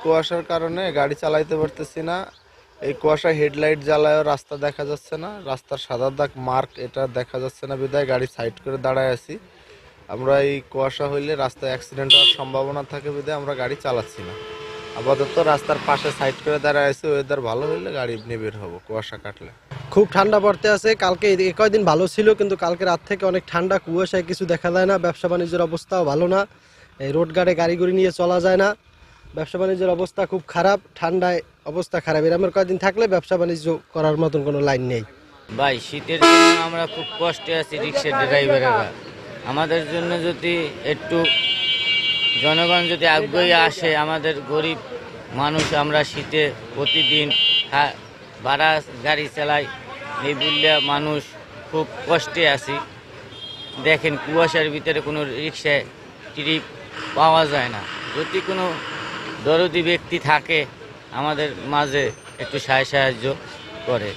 কুয়াশার কারণে গাড়ি চালাইতে পারতেছি না। এই কুয়াশা হেডলাইট জ্বালায়ও রাস্তা দেখা যাচ্ছে না, রাস্তার সাদা দাগ মার্ক এটা দেখা যাচ্ছে না বিধায় গাড়ি সাইড করে দাঁড়ায় আছি। আমরা এই কুয়াশা হইলে রাস্তায় অ্যাক্সিডেন্ট হওয়ার সম্ভাবনা থাকে বিধায় আমরা গাড়ি চালাচ্ছি না। আপাতত রাস্তার পাশে সাইড করে দাঁড়ায় আছি, ওয়েদার ভালো হইলে গাড়ি নিয়ে বের হবো কুয়াশা কাটলে। খুব ঠান্ডা পড়তে আছে। কালকে এই কয়দিন ভালো ছিল, কিন্তু কালকে রাত থেকে অনেক ঠান্ডা, কুয়াশায় কিছু দেখা যায় না। ব্যবসা বাণিজ্যের অবস্থাও ভালো না, এই রোড গাড়ে গাড়ি নিয়ে চলা যায় না। ব্যবসা বাণিজ্যের অবস্থা খুব খারাপ, ঠান্ডায় অবস্থা খারাপ। এরকম কয়েকদিন থাকলে ব্যবসা বাণিজ্য করার মতন কোনো লাইন নেই। ভাই শীতের জন্য আমরা খুব কষ্টে আছি রিক্সা ড্রাইভারেরা। আমাদের জন্য যদি একটু জনগণ যদি আগ্রহী আসে, আমাদের গরিব মানুষ আমরা শীতে প্রতিদিন ভাড়া গাড়ি চালাই, এই বললে মানুষ খুব কষ্টে আছি। দেখেন কুয়াশার ভিতরে কোনো রিক্সায় ট্রিপ পাওয়া যায় না। যদি কোনো দরদি ব্যক্তি থাকে আমাদের মাঝে একটু সাহায্য করে।